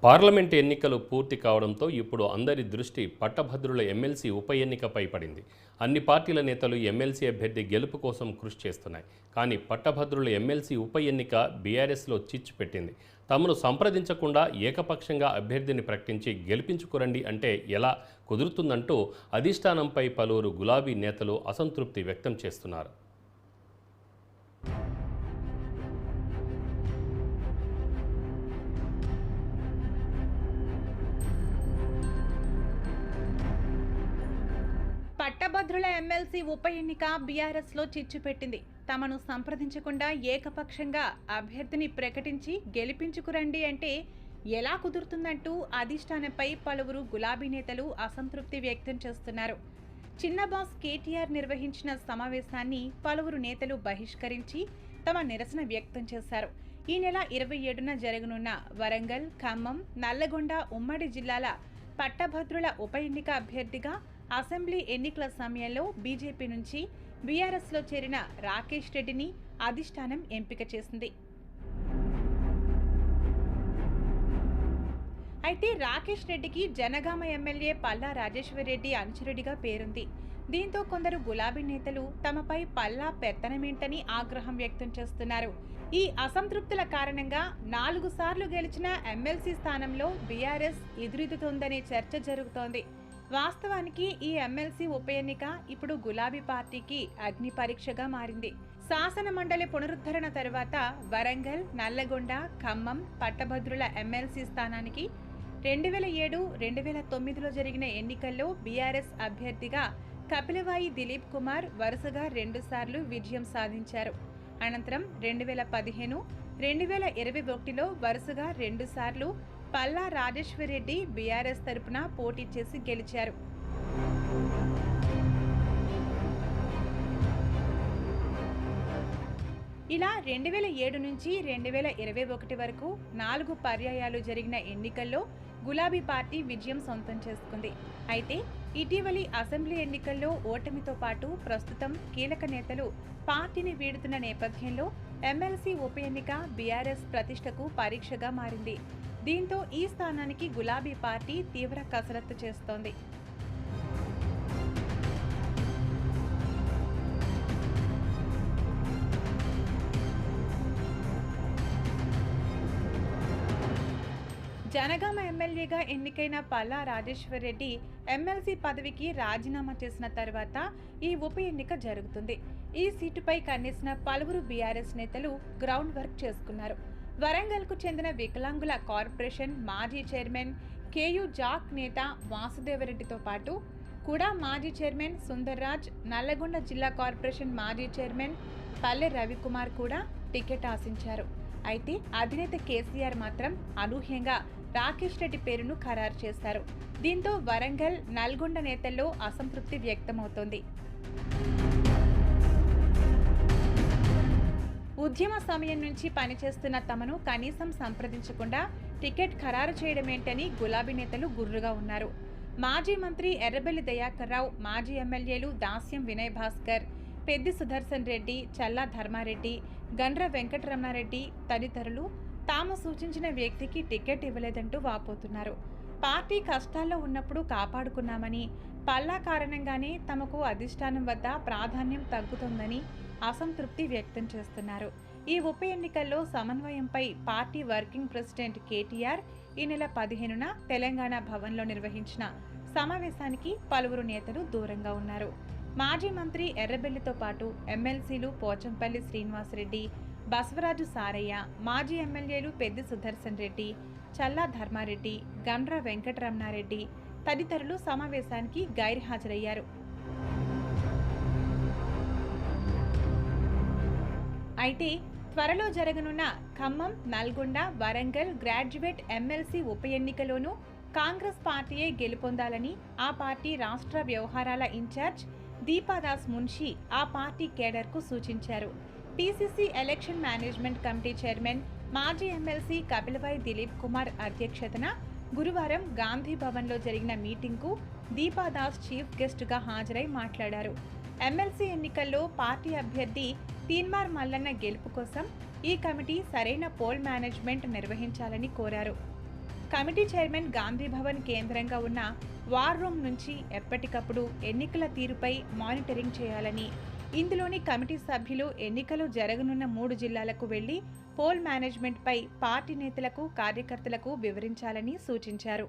Parliament ఎన్నికలు పూర్తి కావడంతో ఇప్పుడు అందరి దృష్టి పట్టభద్రుల ఎమ్మెల్సీ ఉప ఎన్నికపై పడింది. అన్ని పార్టీల నేతలు ఎమ్మెల్సీ అభ్యర్థి గెలుపు కోసం కృషి చేస్తున్నాయి. కానీ పట్టభద్రుల ఎమ్మెల్సీ ఉప ఎన్నిక బీఆర్ఎస్లో చిచ్చు పెట్టింది. తమను సంప్రదించకుండా ఏకపక్షంగా అభ్యర్థిని ప్రకటించి గెలిపించుకురండి అంటే ఎలా కుదురుతుందంటూ అధిష్టానంపై పలువురు గులాబీ నేతలు అసంతృప్తి వ్యక్తం చేస్తున్నారు. పట్టభద్రుల ఎమ్మెల్సీ ఉప ఎన్నిక బీఆర్ఎస్లో చిచ్చు పెట్టింది. తమను సంప్రదించకుండా ఏకపక్షంగా అభ్యర్థిని ప్రకటించి గెలిపించుకురండి అంటే ఎలా కుదురుతుందంటూ అధిష్టానంపై పలువురు గులాబీ నేతలు అసంతృప్తి వ్యక్తం చేస్తున్నారు. చిన్న బాస్ కేటీఆర్ నిర్వహించిన సమావేశాన్ని పలువురు నేతలు బహిష్కరించి తమ నిరసన వ్యక్తం చేశారు. ఈ నెల 27న జరగనున్న వరంగల్, ఖమ్మం, నల్లగొండ ఉమ్మడి జిల్లాల పట్టభద్రుల ఉప ఎన్నిక అభ్యర్థిగా అసెంబ్లీ ఎన్నికల సమయంలో బీజేపీ నుంచి బీఆర్ఎస్లో చేరిన రాకేష్ రెడ్డిని అధిష్టానం ఎంపిక చేసింది. అయితే రాకేష్ రెడ్డికి జనగామ ఎమ్మెల్యే పల్లా రాజేశ్వర్ రెడ్డి అనుచరుడిగా పేరుంది. దీంతో కొందరు గులాబీ నేతలు తమపై పల్లా పెత్తనమేంటని ఆగ్రహం వ్యక్తం చేస్తున్నారు. ఈ అసంతృప్తుల కారణంగా 4 సార్లు గెలిచిన ఎమ్మెల్సీ స్థానంలో బీఆర్ఎస్ ఎదురెదుతోందనే చర్చ జరుగుతోంది. వాస్తవానికి ఈ ఎమ్మెల్సీ ఉప ఎన్నిక ఇప్పుడు గులాబీ పార్టీకి అగ్ని పరీక్షగా మారింది. శాసన మండలి పునరుద్ధరణ తరువాత వరంగల్, నల్లగొండ, ఖమ్మం పట్టభద్రుల ఎమ్మెల్సీ స్థానానికి 2007, 2009లో జరిగిన ఎన్నికల్లో బీఆర్ఎస్ అభ్యర్థిగా కపిలవాయి దిలీప్ కుమార్ వరుసగా 2 సార్లు విజయం సాధించారు. అనంతరం 2015, 2021లో వరుసగా 2 సార్లు పల్లా రాజేశ్వర్ రెడ్డి బీఆర్ఎస్ తరపున పోటీ చేసి గెలిచారు. ఇలా 2007 నుంచి 2021 వరకు 4 పర్యాయాలు జరిగిన ఎన్నికల్లో గులాబీ పార్టీ విజయం సొంతం చేసుకుంది. అయితే ఇటీవలి అసెంబ్లీ ఎన్నికల్లో ఓటమితో పాటు ప్రస్తుతం కీలక నేతలు పార్టీని వీడుతున్న నేపథ్యంలో ఎమ్మెల్సీ ఉప ఎన్నిక బీఆర్ఎస్ ప్రతిష్టకు పరీక్షగా మారింది. దీంతో ఈ స్థానానికి గులాబీ పార్టీ తీవ్ర కసరత్తు చేస్తోంది. జనగామ ఎమ్మెల్యేగా ఎన్నికైన పల్లా రాజేశ్వర్ రెడ్డి ఎమ్మెల్సీ పదవికి రాజీనామా చేసిన తర్వాత ఈ ఉప ఎన్నిక జరుగుతుంది. ఈ సీటుపై కన్నేసిన పలువురు బీఆర్ఎస్ నేతలు గ్రౌండ్ వర్క్ చేసుకున్నారు. వరంగల్కు చెందిన వికలాంగుల కార్పొరేషన్ మాజీ చైర్మన్ కేయూ జాక్ నేత వాసుదేవరెడ్డితో పాటు కూడా మాజీ చైర్మన్ సుందర్రాజ్, నల్లగొండ జిల్లా కార్పొరేషన్ మాజీ చైర్మన్ పల్లె రవికుమార్ కూడా టికెట్ ఆశించారు. అయితే అధినేత కేసీఆర్ మాత్రం అనూహ్యంగా రాకేష్ రెడ్డి పేరును ఖరారు చేశారు. దీంతో వరంగల్, నల్గొండ నేతల్లో అసంతృప్తి వ్యక్తమవుతోంది. ఉద్యమ సమయం నుంచి పనిచేస్తున్న తమను కనీసం సంప్రదించకుండా టికెట్ ఖరారు చేయడమేంటని గులాబీ నేతలు గుర్రుగా ఉన్నారు. మాజీ మంత్రి ఎర్రబెల్లి దయాకర్ రావు, మాజీ ఎమ్మెల్యేలు దాస్యం వినయ్ భాస్కర్, పెద్ది సుదర్శన్ రెడ్డి, చల్లా ధర్మారెడ్డి, గండ్ర వెంకటరమణారెడ్డి తదితరులు తాము సూచించిన వ్యక్తికి టికెట్ ఇవ్వలేదంటూ వాపోతున్నారు. పార్టీ కష్టాల్లో ఉన్నప్పుడు కాపాడుకున్నామని, పల్లా కారణంగానే తమకు అధిష్టానం వద్ద ప్రాధాన్యం తగ్గుతుందని అసంతృప్తి వ్యక్తం చేస్తున్నారు. ఈ ఉప ఎన్నికల్లో సమన్వయంపై పార్టీ వర్కింగ్ ప్రెసిడెంట్ కేటీఆర్ ఈ నెల 15న తెలంగాణ భవన్లో నిర్వహించిన సమావేశానికి పలువురు నేతలు దూరంగా ఉన్నారు. మాజీ మంత్రి ఎర్రబెల్లితో పాటు ఎమ్మెల్సీలు పోచంపల్లి శ్రీనివాసరెడ్డి, బసవరాజు సారయ్య, మాజీ ఎమ్మెల్యేలు పెద్ది సుదర్శన్ రెడ్డి, చల్లా ధర్మారెడ్డి, గండ్ర వెంకటరమణారెడ్డి తదితరులు సమావేశానికి గైర్హాజరయ్యారు. అయితే త్వరలో జరగనున్న ఖమ్మం, నల్గొండ, వరంగల్ గ్రాడ్యుయేట్ ఎమ్మెల్సీ ఉప ఎన్నికలోనూ కాంగ్రెస్ పార్టీయే గెలుపొందాలని ఆ పార్టీ రాష్ట్ర వ్యవహారాల ఇన్ఛార్జ్ దీపాదాస్ మున్షి ఆ పార్టీ కేడర్కు సూచించారు. PCC election management committee chairman, మాజీ ఎమ్మెల్సీ కపిలవాయి దిలీప్ కుమార్ అధ్యక్షతన గురువారం గాంధీ భవన్లో జరిగిన మీటింగ్కు దీపాదాస్ చీఫ్ గెస్ట్గా హాజరై మాట్లాడారు. ఎమ్మెల్సీ ఎన్నికల్లో పార్టీ అభ్యర్థి తీన్మార్ మల్లన్న గెలుపు కోసం ఈ కమిటీ సరైన పోల్ మేనేజ్మెంట్ నిర్వహించాలని కోరారు. కమిటీ చైర్మన్ గాంధీ భవన్ కేంద్రంగా ఉన్న వార్ రూమ్ నుంచి ఎప్పటికప్పుడు ఎన్నికల తీరుపై మానిటరింగ్ చేయాలని, ఇందులోని కమిటీ సభ్యులు ఎన్నికలు జరగనున్న 3 జిల్లాలకు వెళ్లి పోల్ మేనేజ్మెంట్పై పార్టీ నేతలకు, కార్యకర్తలకు వివరించాలని సూచించారు.